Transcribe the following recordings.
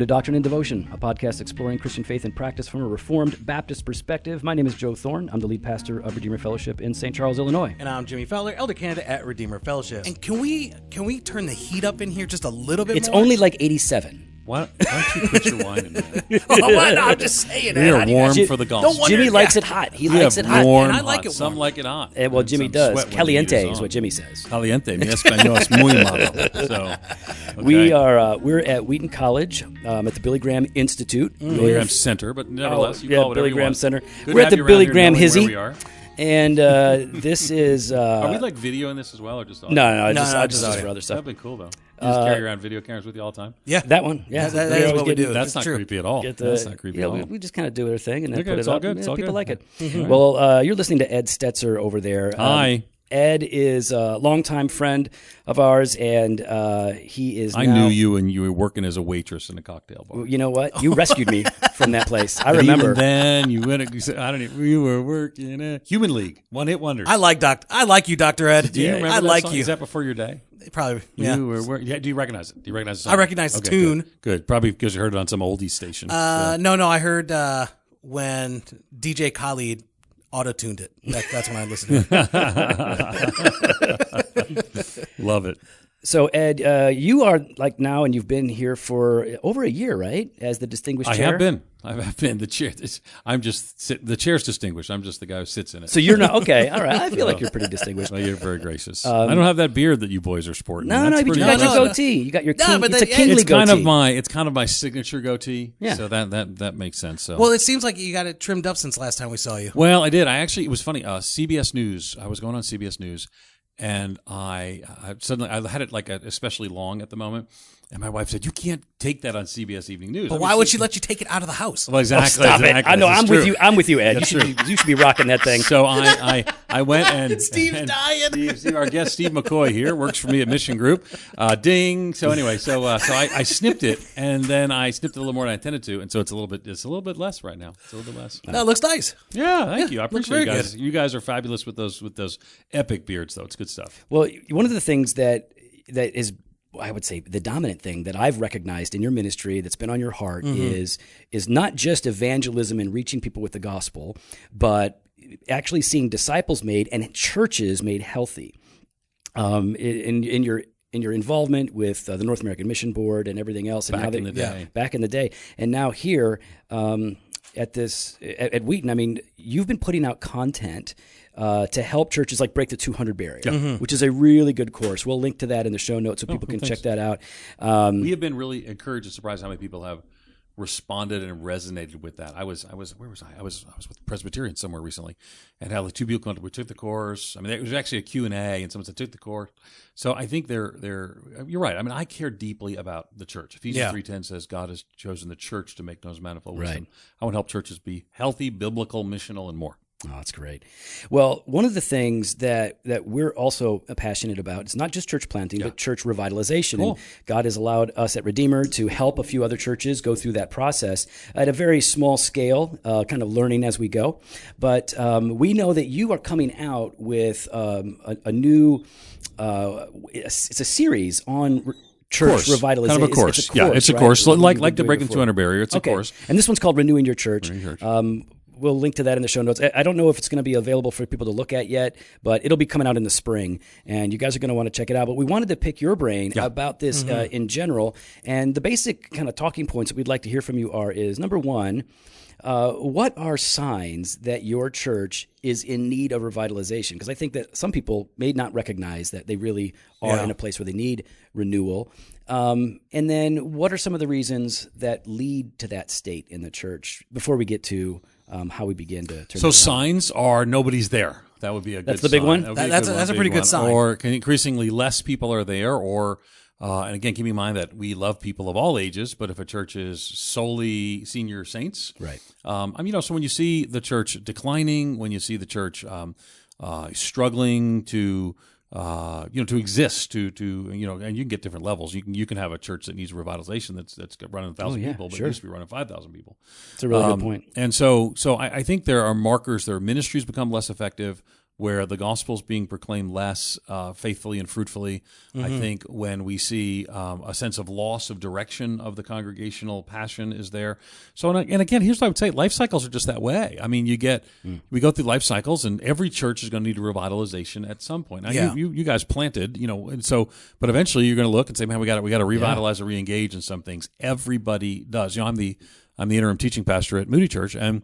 to Doctrine and Devotion, a podcast exploring Christian faith and practice from a Reformed Baptist perspective. My name is Joe Thorne. I'm the lead pastor of Redeemer Fellowship in St. Charles, Illinois. And I'm Jimmy Fowler, elder candidate at Redeemer Fellowship. And can we turn the heat up in here just a little bit It's more? only like 87. Why don't you put your wine in there? Why not? I'm just saying. We are warm for the golf. Jimmy likes it hot. He likes it hot. Warm, And I like it warm. Some like it hot. Well, Jimmy does. Sweat when the Caliente heat is on. what Jimmy says. Caliente. Mi español es muy malo. So, okay. We're at Wheaton College at the Billy Graham Institute. Billy Graham Center, but nevertheless, you call it whatever Billy you Graham want. Center. Good We're to at have the you around Billy here Graham knowing where Hizzy. we are. And this is... Are we like videoing this as well, or just audio? No, just just audio. for other stuff. That'd be cool, though. You just carry around video cameras with you all the time? Yeah. That one, yeah. That We is always what we get- do. That's It's not true. creepy at all. That's not creepy at all. We just kind of do our thing and then Okay, put it's it all up. good, and it's all people good. like it. Mm-hmm. Well, you're listening to Ed Stetzer over there. Hi. Ed is a longtime friend of ours, and he is I now... knew you, and you were working as a waitress in a cocktail bar. You know what? You rescued me from that place. I But remember. even then, you went. You said, "I don't even." You were working at Human League, one hit wonders. I like you, Dr. Ed. Do you remember I that like song? you. Is that before your day? Probably. Yeah. You were working. Yeah, do you recognize it? Do you recognize the song? I recognize the Okay, tune. Good. Probably because you heard it on some oldie station. No. I heard when DJ Khalid auto-tuned it. That's when I listened to it. Love it. So, Ed, you are like now, and you've been here for over a year, right? As the distinguished I chair? have been. I've been the chair. The chair's distinguished. I'm just the guy who sits in it. So you're not, okay, all right. I feel like you're pretty distinguished. Well, you're very gracious. I don't have that beard that you boys are sporting. No, That's but you pretty got impressive. your goatee. You got your king, but it's a that- kingly It's kind goatee. of my signature goatee. Yeah. So that makes sense. So. Well, it seems like you got it trimmed up since last time we saw you. Well, I did. It was funny. CBS News. I was going on CBS News, and I suddenly I had it like especially long at the moment, and my wife said, "You can't take that on CBS Evening News." But why would she let you take it out of the house? Well, exactly. Stop it. exactly. I know, This is I'm true. with you. I'm with you, Ed. That's You should be rocking that thing. So I went and Steve's dying. Steve, our guest Steve McCoy here works for me at Mission Group. Ding. So anyway, so I snipped it, and then I snipped it a little more than I intended to, and so it's a little bit less right now. It's a little bit less. No, it looks nice. Yeah, thank you. I looks appreciate you very guys. You guys are fabulous with those epic beards, though. It's good stuff. Well, one of the things that is, I would say, the dominant thing that I've recognized in your ministry that's been on your heart is not just evangelism and reaching people with the gospel, but actually seeing disciples made and churches made healthy. In your involvement with the North American Mission Board and everything else, and Back in the day. back in the day, and now here at Wheaton, I mean, you've been putting out content to help churches like break the 200 barrier, which is a really good course. We'll link to that in the show notes so people can check that out. We have been really encouraged and surprised how many people have responded and resonated with that. Where was I? I was with Presbyterian somewhere recently, and how the two people we took the course. I mean, it was actually a Q&A, and someone said took the course. So I think they're you're right. I mean, I care deeply about the church. Ephesians 3:10 says God has chosen the church to make known His manifold wisdom. I want to help churches be healthy, biblical, missional, and more. Oh, that's great. Well, one of the things that we're also passionate about is not just church planting, but church revitalization. Cool. And God has allowed us at Redeemer to help a few other churches go through that process at a very small scale, kind of learning as we go. But we know that you are coming out with a new, it's a series on church revitalization. Kind of a course. It's a right? course. Like the Doing Breaking before. 200 Barrier. It's a course. And this one's called Renewing Your Church. Renewing Your Church. We'll link to that in the show notes. I don't know if it's going to be available for people to look at yet, but it'll be coming out in the spring, and you guys are going to want to check it out. But we wanted to pick your brain about this in general, and the basic kind of talking points that we'd like to hear from you is, number one, what are signs that your church is in need of revitalization? Because I think that some people may not recognize that they really are in a place where they need renewal. And then what are some of the reasons that lead to that state in the church before we get to how we begin to turn So it around? signs are nobody's there. That would be a good That's the big sign. one? That would be That's good a pretty big good one. sign. Or increasingly less people are there, or and again, keep in mind that we love people of all ages, but if a church is solely senior saints, Right. So when you see the church declining, when you see the church struggling to exist, and you can get different levels. You can have a church that needs revitalization that's running 1,000 people, but it used to be running 5,000 people. It's a really good point. And so I think there are markers. Their ministries become less effective where the gospel is being proclaimed less faithfully and fruitfully. I think when we see a sense of loss of direction of the congregational passion is there. So, and again, here's what I would say: life cycles are just that way. I mean, we go through life cycles, and every church is going to need a revitalization at some point. Now, you guys planted, and so, but eventually you're going to look and say, man, we got to revitalize or re-engage in some things. Everybody does. I'm the interim teaching pastor at Moody Church, and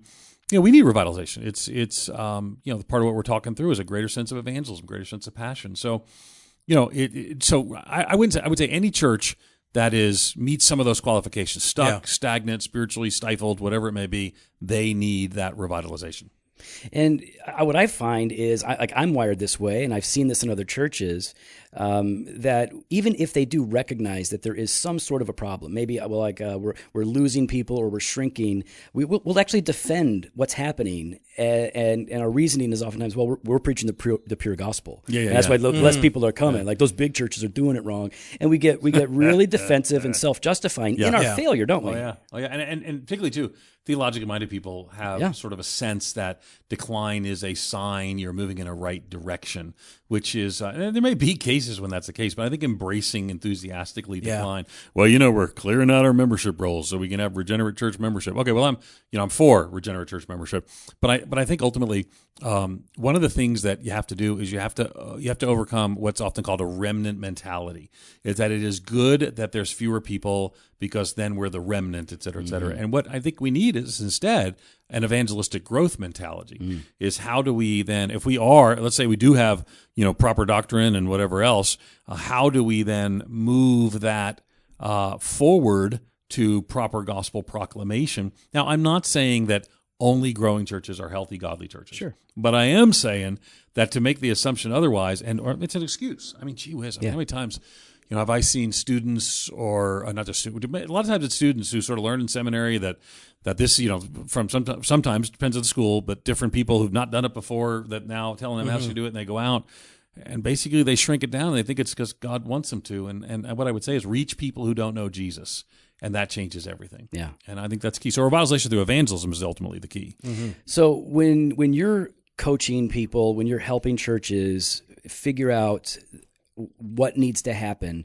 we need revitalization. It's part of what we're talking through is a greater sense of evangelism, greater sense of passion. So, I would say any church that meets some of those qualifications, stuck, stagnant, spiritually stifled, whatever it may be, they need that revitalization. And what I find is, I'm wired this way, and I've seen this in other churches, that even if they do recognize that there is some sort of a problem, maybe we're losing people or we're shrinking, we'll actually defend what's happening, and our reasoning is oftentimes, well, we're preaching the pure gospel. And that's why less people are coming. Like those big churches are doing it wrong, and we get really defensive and self-justifying in our failure, don't we? And particularly too, theologically minded people have sort of a sense that decline is a sign you're moving in a right direction, which is, and there may be cases when that's the case, but I think embracing enthusiastically decline. Well, we're clearing out our membership rolls so we can have regenerate church membership. Okay, well, I'm for regenerate church membership, but I think ultimately one of the things that you have to do is you have to overcome what's often called a remnant mentality. Is that it is good that there's fewer people because then we're the remnant, et cetera, et cetera. And what I think we need is instead an evangelistic growth mentality. Is how do we then, if we are, let's say we do have proper doctrine and whatever else, how do we then move that forward to proper gospel proclamation? Now, I'm not saying that only growing churches are healthy, godly churches. Sure. But I am saying that to make the assumption otherwise, or it's an excuse. I mean, gee whiz, how many times have I seen students, or not just students, a lot of times it's students who sort of learn in seminary that this, from sometimes depends on the school, but different people who've not done it before that now telling them how to do it, and they go out and basically they shrink it down and they think it's because God wants them to. And what I would say is reach people who don't know Jesus, and that changes everything. Yeah. And I think that's key. So revitalization through evangelism is ultimately the key. So when you're coaching people, when you're helping churches figure out what needs to happen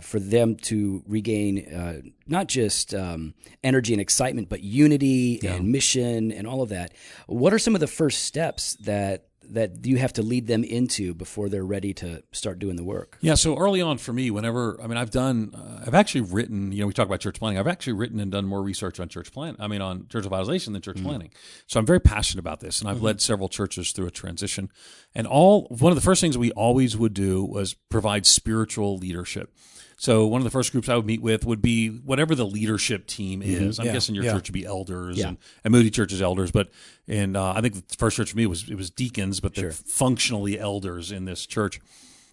for them to regain not just energy and excitement, but unity and mission and all of that, what are some of the first steps that you have to lead them into before they're ready to start doing the work? Yeah, so early on for me, I've actually written, we talk about church planting, I've actually written and done more research on on church revitalization than church planting. So I'm very passionate about this, and I've led several churches through a transition. And one of the first things we always would do was provide spiritual leadership. So one of the first groups I would meet with would be whatever the leadership team is. I'm guessing your church would be elders, and Moody Church is elders, but I think the first church for me it was deacons, but they're functionally elders in this church.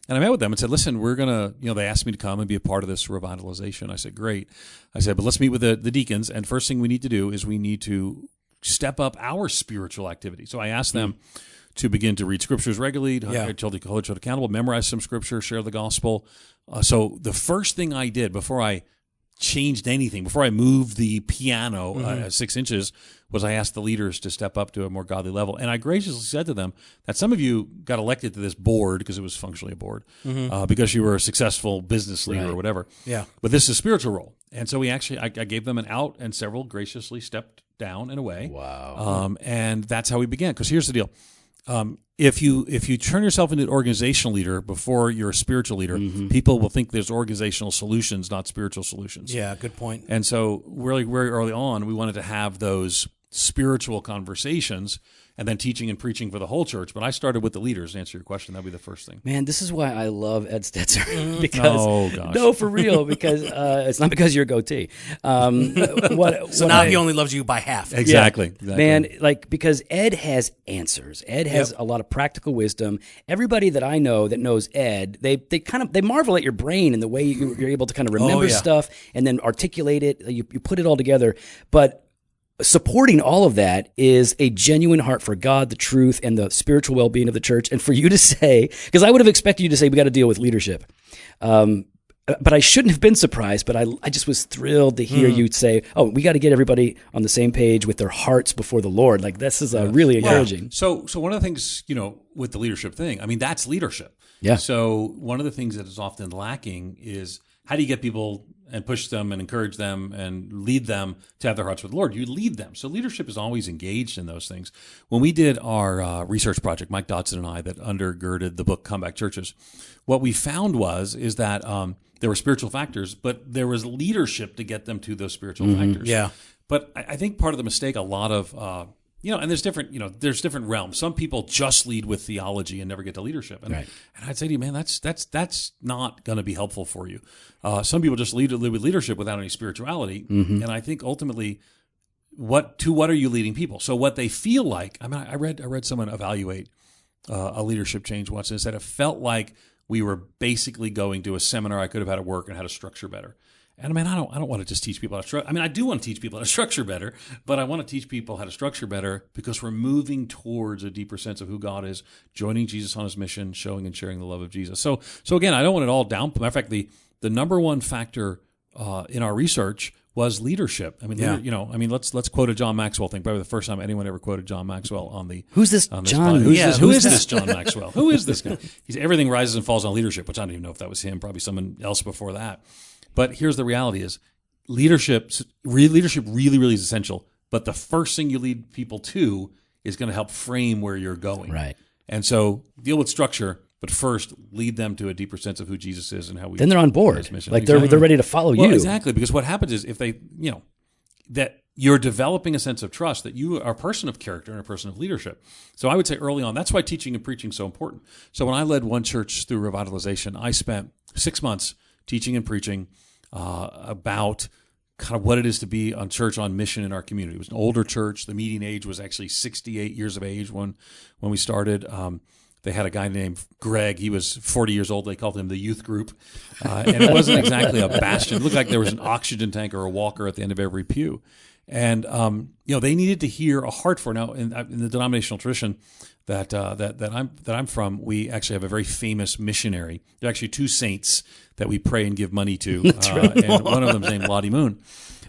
And I met with them and said, listen, we're going to, they asked me to come and be a part of this revitalization. I said, great. I said, but let's meet with the deacons, and first thing we need to do is we need to step up our spiritual activity. So I asked them to begin to read scriptures regularly, to hold each other accountable, memorize some scripture, share the gospel. So the first thing I did before I changed anything, before I moved the piano 6 inches, was I asked the leaders to step up to a more godly level. And I graciously said to them that some of you got elected to this board because it was functionally a board, because you were a successful business leader or whatever. Yeah. But this is a spiritual role. And so I gave them an out, and several graciously stepped down and away. Wow. And that's how we began. Because here's the deal. If you turn yourself into an organizational leader before you're a spiritual leader, people will think there's organizational solutions, not spiritual solutions. Yeah, good point. And so really very early on, we wanted to have those spiritual conversations, and then teaching and preaching for the whole church. But I started with the leaders. To answer your question, that'd be the first thing. Man, this is why I love Ed Stetzer. Because no, for real. Because it's not because you're a goatee. So now he only loves you by half. Exactly. Man, because Ed has answers. Ed has a lot of practical wisdom. Everybody that I know that knows Ed, they marvel at your brain and the way you're able to kind of remember stuff and then articulate it. You put it all together, but supporting all of that is a genuine heart for God, the truth, and the spiritual well-being of the church. And for you to say, because I would have expected you to say, we got to deal with leadership. but I shouldn't have been surprised, but I just was thrilled to hear you say, oh, we got to get everybody on the same page with their hearts before the Lord. Like, this is really encouraging. So one of the things, with the leadership thing, I mean, that's leadership. Yeah. So one of the things that is often lacking is how do you get people and push them and encourage them and lead them to have their hearts with the Lord? You lead them. So leadership is always engaged in those things. When we did our research project, Mike Dodson and I, that undergirded the book Comeback Churches, what we found is that there were spiritual factors, but there was leadership to get them to those spiritual factors. Yeah. But I think part of the mistake, a lot of and there's different realms. Some people just lead with theology and never get to leadership. And, right. and I'd say to you, man, that's not going to be helpful for you. Some people just lead with leadership without any spirituality. And I think ultimately, what are you leading people? So what they feel like. I mean, I read someone evaluate a leadership change once and said it felt like we were basically going to a seminar I could have had at work and how to structure better. And I mean, I don't want to just teach people how to structure. I mean, I do want to teach people how to structure better, but I want to teach people how to structure better because we're moving towards a deeper sense of who God is, joining Jesus on his mission, showing and sharing the love of Jesus. So again, I don't want it all down. Matter of fact, the number one factor in our research was leadership. I mean, let's quote a John Maxwell thing. Probably the first time anyone ever quoted John Maxwell on the Who's this John? Who is this John Maxwell? Who is this guy? He's everything rises and falls on leadership, which I don't even know if that was him. Probably someone else before that. But here's the reality: is leadership really, really is essential. But the first thing you lead people to is going to help frame where you're going. Right. And so deal with structure, but first lead them to a deeper sense of who Jesus is and how we. Then they're on board. Like they're ready to follow you. Exactly, because what happens is if they, that you're developing a sense of trust that you are a person of character and a person of leadership. So I would say early on, that's why teaching and preaching is so important. So when I led one church through Revitalization, I spent 6 months teaching and preaching about kind of what it is to be on church on mission in our community. It was an older church. The median age was actually 68 years of age when we started. They had a guy named Greg. He was 40 years old. They called him the youth group. And it wasn't exactly a bastion. It looked like there was an oxygen tank or a walker at the end of every pew. And, they needed to hear a heart for. Now, in the denominational tradition that I'm from, we actually have a very famous missionary. There are actually two saints that we pray and give money to. And one of them is named Lottie Moon.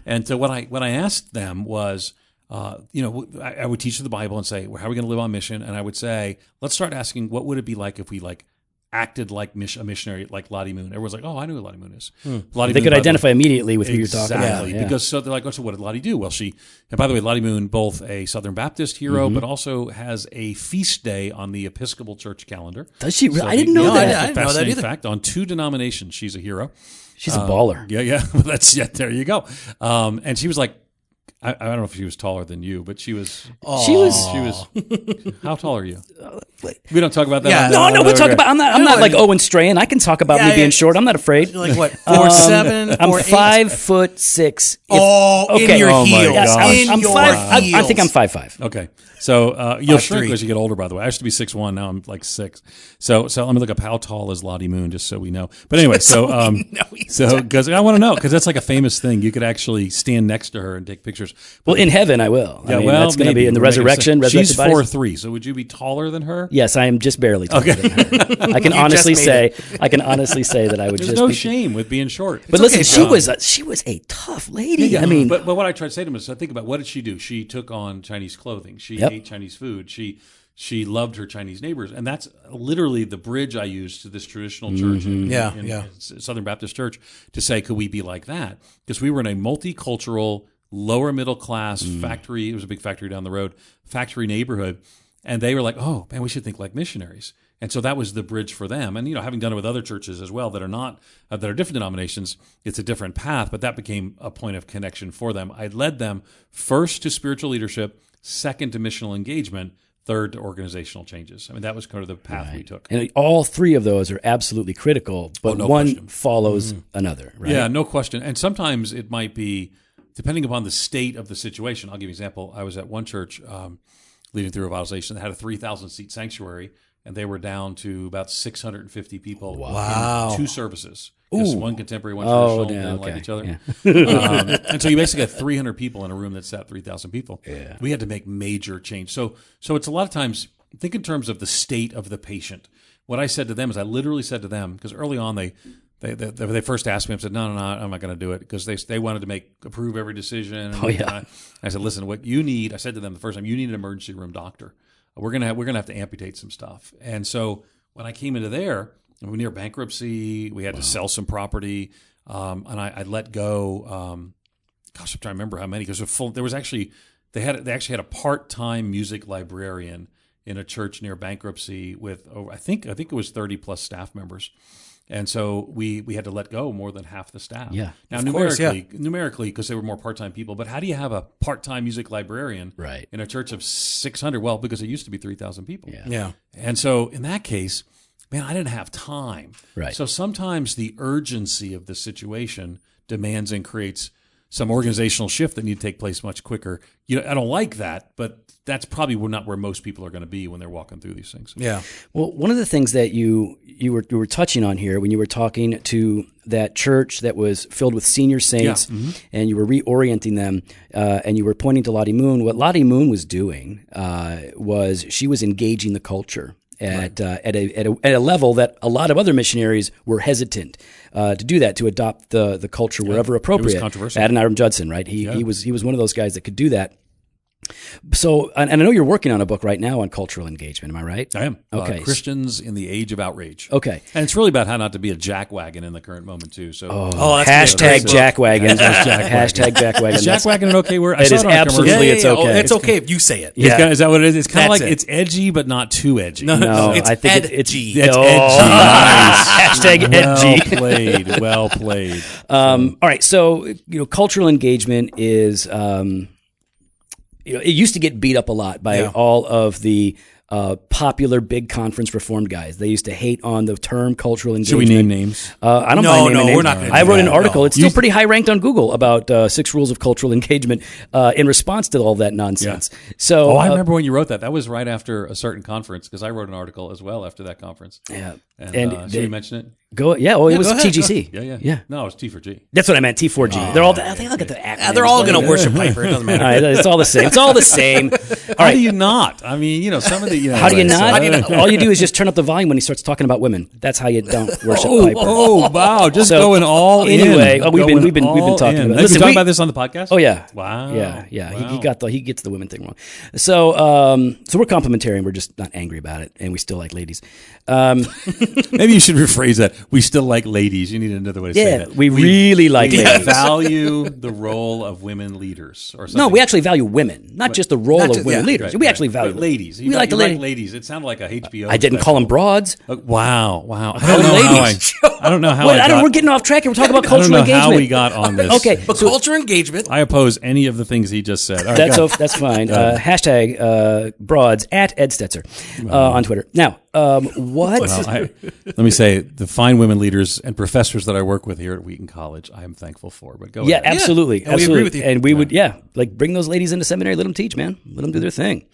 And so what I asked them was, I would teach the Bible and say, well, how are we going to live on mission? And I would say, let's start asking, what would it be like if we acted like a missionary like Lottie Moon? Everyone's like, oh, I know who Lottie Moon is. They could identify immediately with who you're talking about. Exactly. Because so they're like, oh, so what did Lottie do? Well, and by the way, Lottie Moon, both a Southern Baptist hero, but also has a feast day on the Episcopal Church calendar. Does she? So I didn't know that. I didn't know that either. In fact, on 2 denominations, she's a hero. She's a baller. Yeah. Well, there you go. And she was like, I don't know if she was taller than you, but she was. She was. How tall are you? We don't talk about that. Yeah, no. We'll talk about. I'm not like Owen Strahan. I can talk about me being short. I'm not afraid. You're like what? 4'7", I'm 5'6". In your heels. Yes, I'm 5. Heels. I think I'm 5'5". Okay. So you'll shrink 5'3". as you get older, by the way. I used to be 6'1", now I'm like 6. So let me look up how tall is Lottie Moon, just so we know. But anyway, because I want to know, because that's like a famous thing. You could actually stand next to her and take pictures. Well, in heaven, I will. Yeah, that's going to be in the resurrection. She's 4'3", so would you be taller than her? Yes, I am just barely taller than her. I can honestly say that I would There's just. no be shame with being short. But listen, she was a tough lady. Yeah, I mean, but what I try to say to them is, I think about what did she do? She took on Chinese clothing. She ate Chinese food. She loved her Chinese neighbors, and that's literally the bridge I use to this traditional church in Southern Baptist Church to say, could we be like that? Because we were in a multicultural, lower middle class factory. It was a big factory down the road, factory neighborhood, and they were like, oh man, we should think like missionaries. And so that was the bridge for them. And having done it with other churches as well that are not that are different denominations, it's a different path. But that became a point of connection for them. I led them first to spiritual leadership, second to missional engagement, third to organizational changes. I mean, that was kind of the path we took. And all three of those are absolutely critical, but one follows another, right? Yeah, no question. And sometimes it might be, depending upon the state of the situation. I'll give you an example. I was at one church leading through Revitalization that had a 3,000-seat sanctuary, and they were down to about 650 people in 2 services. Just one contemporary, one traditional, like each other. Yeah. And so you basically got 300 people in a room that sat 3,000 people. Yeah. We had to make major change. So it's a lot of times, think in terms of the state of the patient. What I said to them is I literally said to them, because early on they they first asked me, I said, no, I'm not going to do it, because they wanted to approve every decision. And I said, listen, what you need, I said to them the first time, you need an emergency room doctor. We're gonna have to amputate some stuff. And so when I came into there, we were near bankruptcy. We had to sell some property, and I let go. I'm trying to remember how many, because they actually had a part-time music librarian in a church near bankruptcy with I think it was 30 plus staff members. And so we had to let go more than half the staff. Yeah. Now, numerically, because they were more part-time people. But how do you have a part-time music librarian in a church of 600? Well, because it used to be 3,000 people. Yeah. And so in that case, man, I didn't have time. Right. So sometimes the urgency of the situation demands and creates some organizational shift that need to take place much quicker. I don't like that, but that's probably not where most people are going to be when they're walking through these things. Yeah. Well, one of the things that you were touching on here when you were talking to that church that was filled with senior saints, and you were reorienting them, and you were pointing to Lottie Moon. What Lottie Moon was doing was she was engaging the culture at a level that a lot of other missionaries were hesitant to do that, to adopt the culture wherever appropriate. It was controversial. Adoniram Judson, right? He was one of those guys that could do that. So, and I know you're working on a book right now on cultural engagement. Am I right? I am. Okay. Christians in the Age of Outrage. Okay. And it's really about how not to be a jackwagon in the current moment, too. So, hashtag jackwagon. Hashtag jackwagon. Is jackwagon an okay word? It is absolutely, it's okay. Oh, it's okay if you say it. Yeah. Is that what it is? It's kind of like That's it. it's edgy, but not too edgy. No, it's I think edgy. it's It's edgy. Nice. Hashtag edgy. Well played. All right. So, cultural engagement is, it used to get beat up a lot by all of the popular big conference Reformed guys. They used to hate on the term cultural engagement. Should we name names? I don't mind naming names. we're not going to I wrote an article. No. It's still pretty high ranked on Google about 6 rules of cultural engagement in response to all that nonsense. Yeah. So, I remember when you wrote that. That was right after a certain conference, because I wrote an article as well after that conference. Yeah. And should we mention it? It was TGC. Yeah. No, it was T for G. That's what I meant, T4G. They're all, they all get the acronyms. They're all going to worship Piper. It doesn't matter. All right, it's all the same. It's all the same. How do you not? I mean, some of the... How do you not? All you do is just turn up the volume when he starts talking about women. That's how you don't worship Piper. Oh, wow. Just going all in. Anyway, we've been talking about it. Listen, talking about this on the podcast? Oh, yeah. Wow. Yeah. Wow. He gets the women thing wrong. So we're complimentary and we're just not angry about it, and we still like ladies. Maybe you should rephrase that. We still like ladies. You need another way to say that. We really like ladies. We value the role of women leaders, or something. No, we actually value women, not just the role of women leaders. Right, we actually value ladies. We like the ladies. It sounded like a HBO. I didn't call them broads. Wow. I don't know how. We're getting off track here. We're talking about cultural engagement. How we got on this. Okay, but culture engagement. I oppose any of the things he just said. Right, that's fine. Hashtag broads at Ed Stetzer on Twitter. Now, what? Well, let me say, the fine women leaders and professors that I work with here at Wheaton College, I am thankful for. But go ahead. Absolutely. And we agree with you. And we would, bring those ladies into seminary, let them teach, man. Let them do their thing.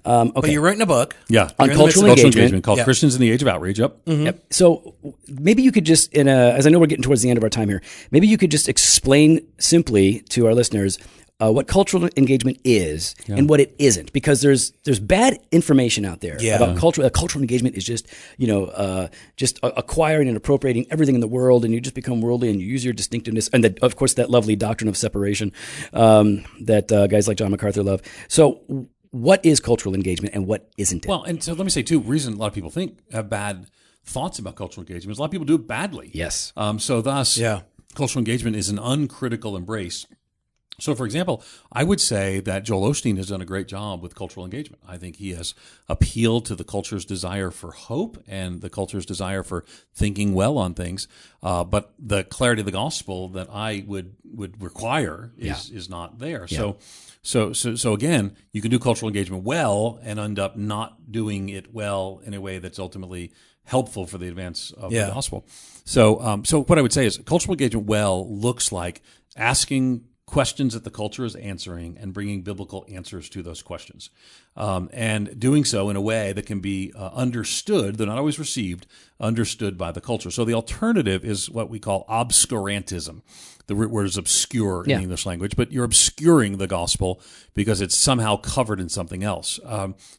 Okay. But you're writing a book. Yeah. On cultural engagement called Christians in the Age of Outrage. Yep. Mm-hmm. Yep. So maybe you could just, as I know we're getting towards the end of our time here, maybe you could just explain simply to our listeners what cultural engagement is and what it isn't, because there's bad information out there about cultural. Cultural engagement is just just acquiring and appropriating everything in the world, and you just become worldly and you use your distinctiveness, and of course that lovely doctrine of separation that guys like John MacArthur love. So what is cultural engagement and what isn't it? Well, and so let me say too, reason a lot of people have bad thoughts about cultural engagement is a lot of people do it badly. Yes. So thus, cultural engagement is an uncritical embrace. So, for example, I would say that Joel Osteen has done a great job with cultural engagement. I think he has appealed to the culture's desire for hope and the culture's desire for thinking well on things. But the clarity of the gospel that I would require is not there. Yeah. So again, you can do cultural engagement well and end up not doing it well in a way that's ultimately helpful for the advance of the gospel. So what I would say is cultural engagement well looks like asking questions that the culture is answering and bringing biblical answers to those questions, and doing so in a way that can be understood, though not always received, understood by the culture. So the alternative is what we call obscurantism. the root word is obscure in Yeah. the English language, but you're obscuring the gospel because it's somehow covered in something else.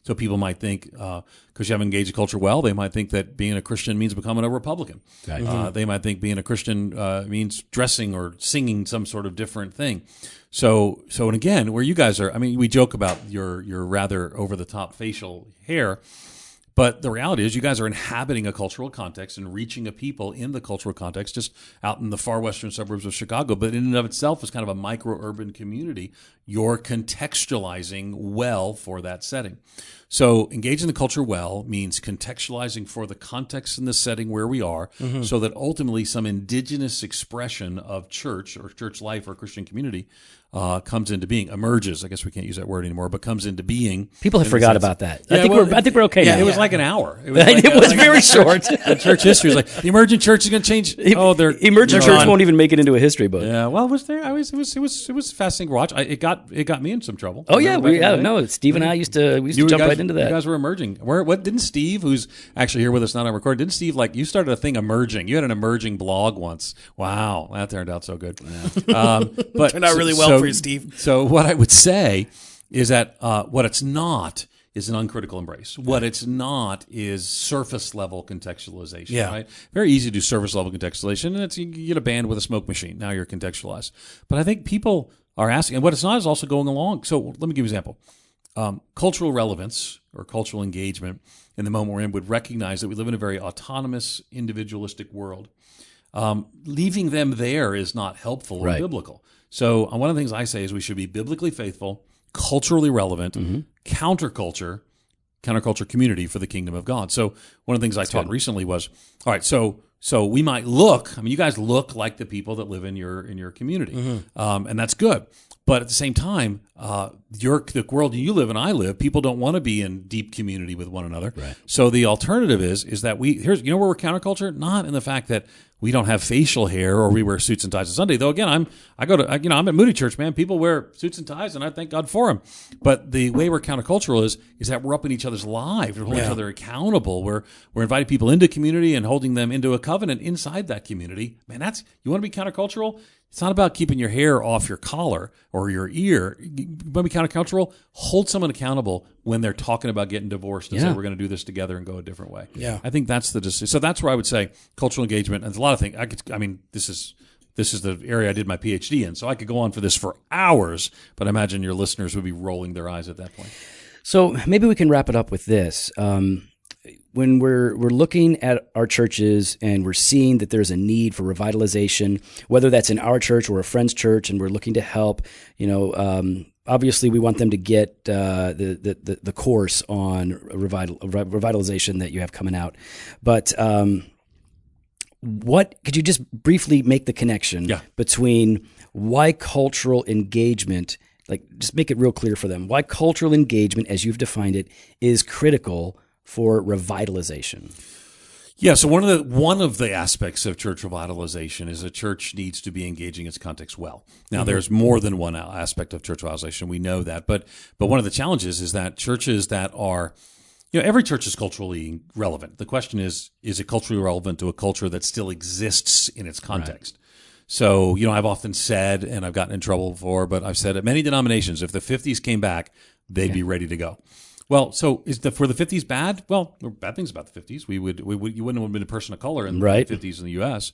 So people might think, because you haven't engaged the culture well, they might think that being a Christian means becoming a Republican. Right. They might think being a Christian means dressing or singing some sort of different thing. So and again, where you guys are, I mean, we joke about your rather over-the-top facial hair, but the reality is you guys are inhabiting a cultural context and reaching a people in the cultural context just out in the far western suburbs of Chicago. But in and of itself is kind of a micro-urban community. You're contextualizing well for that setting. So engaging the culture well means contextualizing for the context and the setting where we are so that ultimately some indigenous expression of church or church life or Christian community comes into being, emerges. I guess we can't use that word anymore, but comes into being. People have forgot about that. Yeah, I think we're okay now. It was like an hour. It was very short. The church history is like the emergent church is going to change. Emergent church won't even make it into a history book. Yeah, well, it was fascinating to watch. It got me in some trouble. Oh yeah, no. Steve and I used to jump right into that. You guys were emerging. What didn't Steve, who's actually here with us not on record, didn't Steve you started a thing emerging? You had an emerging blog once. Wow, that turned out so good. Yeah. But turned out really well for you, Steve. So what I would say is that what it's not is an uncritical embrace. What it's not is surface level contextualization. Yeah. Right? Very easy to do surface level contextualization, and you get a band with a smoke machine. Now you're contextualized. But I think people are asking, and what it's not is also going along. So let me give you an example. Cultural relevance or cultural engagement in the moment we're in would recognize that we live in a very autonomous, individualistic world. Leaving them there is not helpful or biblical. So one of the things I say is we should be biblically faithful, culturally relevant, counterculture community for the kingdom of God. So one of the things I taught recently was, all right, so we might look, I mean, you guys look like the people that live in your community, and that's good. But at the same time, the world you live and I live, people don't want to be in deep community with one another. Right. So the alternative is that where we're counterculture? Not in the fact that we don't have facial hair or we wear suits and ties on Sunday. Though again, I'm at Moody Church, man. People wear suits and ties, and I thank God for them. But the way we're countercultural is that we're up in each other's lives. We're holding each other accountable. We're inviting people into community and holding them into a covenant inside that community. Man, you want to be countercultural? It's not about keeping your hair off your collar or your ear. You want to be countercultural? Hold someone accountable when they're talking about getting divorced and say we're going to do this together and go a different way. Yeah, I think that's the decision. So that's where I would say cultural engagement. And there's a lot of things. This is the area I did my PhD in, so I could go on for this for hours. But I imagine your listeners would be rolling their eyes at that point. So maybe we can wrap it up with this. When we're looking at our churches and we're seeing that there's a need for revitalization, whether that's in our church or a friend's church, and we're looking to help, obviously we want them to get the course on revitalization that you have coming out. But could you just briefly make the connection between why cultural engagement, just make it real clear for them, why cultural engagement, as you've defined it, is critical for revitalization? Yeah, so one of the aspects of church revitalization is a church needs to be engaging its context well. Now, there's more than one aspect of church revitalization. We know that, but one of the challenges is that churches that are, every church is culturally relevant. The question is it culturally relevant to a culture that still exists in its context? Right. So, I've often said, and I've gotten in trouble for, but I've said at many denominations, if the 50s came back, they'd be ready to go. Well, so were the 50s bad? Well, there were bad things about the 50s. You wouldn't have been a person of color in the 50s in the U.S.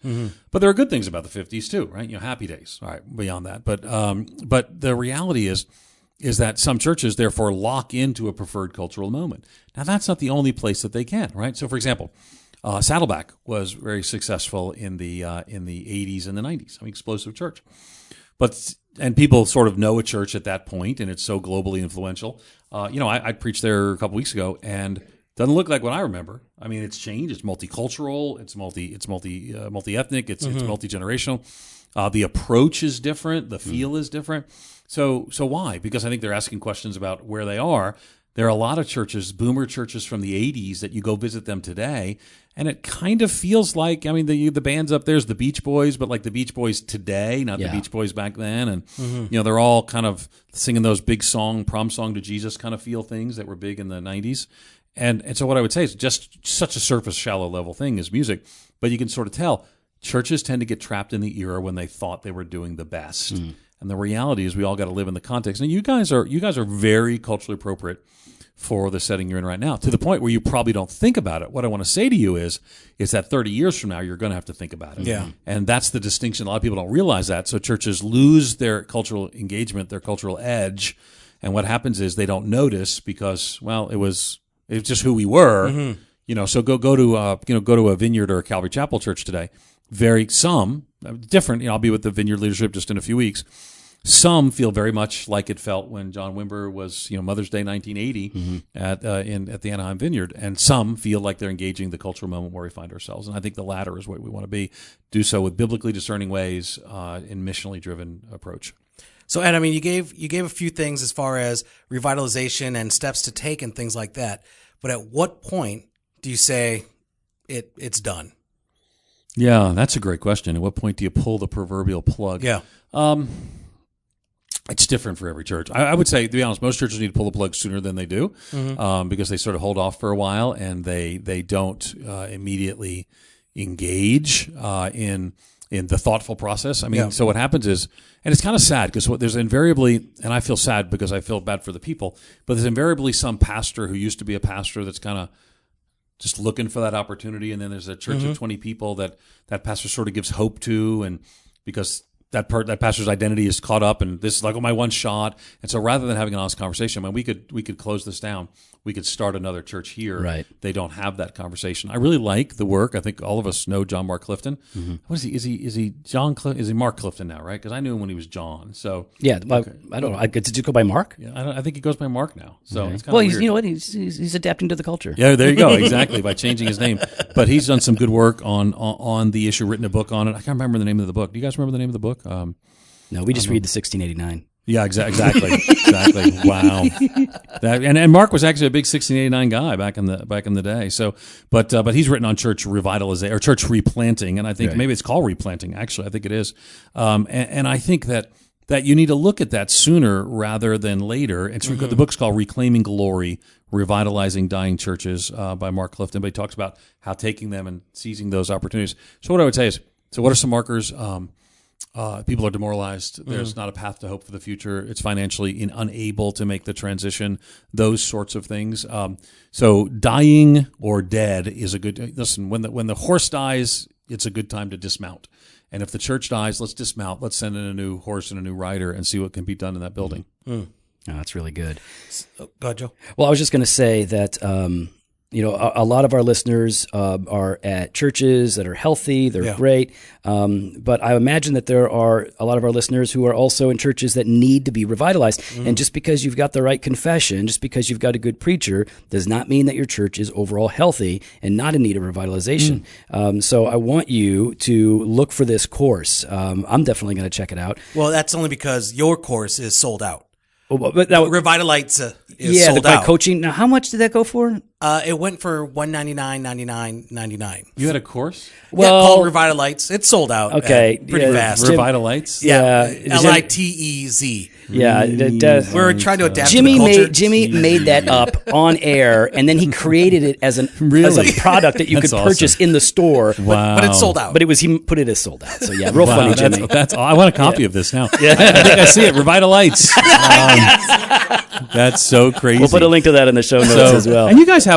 But there are good things about the 50s tee, right? Happy days. All right, beyond that. But the reality is that some churches therefore lock into a preferred cultural moment. Now, that's not the only place that they can, right? So, for example, Saddleback was very successful in the 80s and the 90s. Explosive church. And people sort of know a church at that point, and it's so globally influential. I preached there a couple weeks ago, and it doesn't look like what I remember. It's changed. It's multicultural. It's multi-ethnic. It's multi-generational. The approach is different. The feel is different. So why? Because I think they're asking questions about where they are. There are a lot of churches, boomer churches from the 80s, that you go visit them today, and it kind of feels like, the band's up there's the Beach Boys, but like the Beach Boys today, not the Beach Boys back then. And, they're all kind of singing those big prom song to Jesus kind of feel things that were big in the 90s. And so what I would say is just such a surface, shallow level thing is music, but you can sort of tell churches tend to get trapped in the era when they thought they were doing the best. And the reality is we all got to live in the context. And you guys are very culturally appropriate for the setting you're in right now, to the point where you probably don't think about it. What I want to say to you is that 30 years from now, you're going to have to think about it. Yeah. And that's the distinction. A lot of people don't realize that. So churches lose their cultural engagement, their cultural edge. And what happens is they don't notice because, well, it's just who we were. So go to a Vineyard or a Calvary Chapel church today. Some different. I'll be with the Vineyard leadership just in a few weeks. Some feel very much like it felt when John Wimber was, Mother's Day 1980 at the Anaheim Vineyard, and some feel like they're engaging the cultural moment where we find ourselves. And I think the latter is what we want to be. Do so with biblically discerning ways, in missionally driven approach. So, Ed, you gave a few things as far as revitalization and steps to take and things like that. But at what point do you say it's done? Yeah, that's a great question. At what point do you pull the proverbial plug? Yeah. It's different for every church. I would say, to be honest, most churches need to pull the plug sooner than they do, because they sort of hold off for a while and they don't immediately engage in the thoughtful process. So what happens is, and it's kind of sad because there's invariably, and I feel sad because I feel bad for the people, but there's invariably some pastor who used to be a pastor that's kind of just looking for that opportunity, and then there's a church of 20 people that pastor sort of gives hope to, and because that pastor's identity is caught up, and this is like my one shot. And so rather than having an honest conversation, we could close this down. We could start another church here. Right. They don't have that conversation. I really like the work. I think all of us know John Mark Clifton. What is he? Is he John? Is he Mark Clifton now? Right? Because I knew him when he was John. So yeah, I don't know. Did you go by Mark? Yeah, I think he goes by Mark now. So it's kind well, of weird. You know what? He's adapting to the culture. Yeah, there you go. Exactly, by changing his name. But he's done some good work on the issue. Written a book on it. I can't remember the name of the book. Do you guys remember the name of the book? No, we just read the 1689. Yeah, exactly. Wow. And Mark was actually a big 1689 guy back in the day. So, but he's written on church revitalization or church replanting, and I think maybe it's called replanting. Actually, I think it is. And I think that you need to look at that sooner rather than later. It's the book's called Reclaiming Glory: Revitalizing Dying Churches by Mark Clifton. But he talks about how taking them and seizing those opportunities. So what I would say is, what are some markers? People are demoralized. There's not a path to hope for the future. It's financially unable to make the transition. Those sorts of things. So dying or dead is a good. Listen, when the horse dies, it's a good time to dismount. And if the church dies, let's dismount. Let's send in a new horse and a new rider and see what can be done in that building. Oh, that's really good. Go ahead, Joe. Well, I was just going to say that. A lot of our listeners are at churches that are healthy, they're great, but I imagine that there are a lot of our listeners who are also in churches that need to be revitalized. And just because you've got the right confession, just because you've got a good preacher, does not mean that your church is overall healthy and not in need of revitalization. So I want you to look for this course. I'm definitely going to check it out. Well, that's only because your course is sold out. But that, Revitalites is sold by out. coaching. Now, how much did that go for? It went for $199.99. You had a course? Well, called Revitalites. It's sold out. Okay, pretty fast. Revitalites? Yeah, Litez. Yeah, we're trying to adapt. Jimmy to the culture. Jimmy made that up on air, and then he created it as a product that you could purchase in the store. Wow. But it's sold out. But he put it as sold out. So yeah, real funny, Jimmy. That's I want a copy of this now. I think I see it. Revitalites. That's so crazy. We'll put a link to that in the show notes as well. And you guys have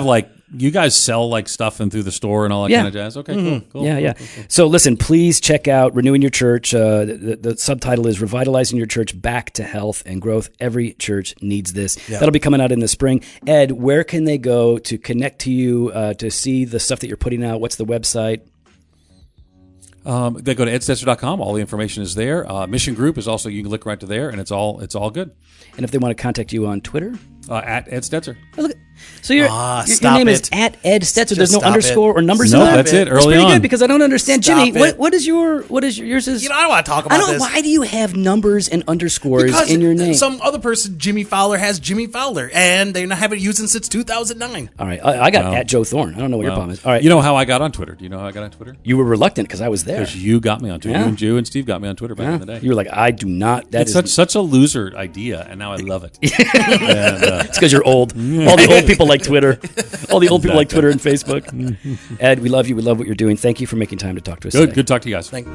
sell stuff in through the store and all that kind of jazz. Okay, cool. Yeah. So listen, please check out Renewing Your Church. The subtitle is Revitalizing Your Church Back to Health and Growth. Every church needs this. Yeah. That'll be coming out in the spring. Ed, where can they go to connect to you, to see the stuff that you're putting out? What's the website? They go to edstetzer.com. All the information is there. Mission Group is also, you can look right to there, and it's all good. And if they want to contact you on Twitter? At Ed Stetzer. Oh, look. So your name is at Ed Stetzer. There's no underscore or numbers in there? No, that's it. It's pretty good because I don't understand. Stop Jimmy, what is yours is? I don't want to talk about this. Why do you have numbers and underscores in your name? Some other person, Jimmy Fowler, has Jimmy Fowler, and they haven't used it since 2009. All right. I got at Joe Thorne. I don't know what your problem is. All right. You know how I got on Twitter? Do you know how I got on Twitter? You were reluctant because I was there. Because you got me on Twitter. Yeah. You and Steve got me on Twitter back in the day. You were like, I do not. It's such a loser idea, and now I love it. It's because you're old. All the old people like Twitter. All the old people like Twitter and Facebook. Ed, we love you. We love what you're doing. Thank you for making time to talk to us today. Good talk to you guys. Thank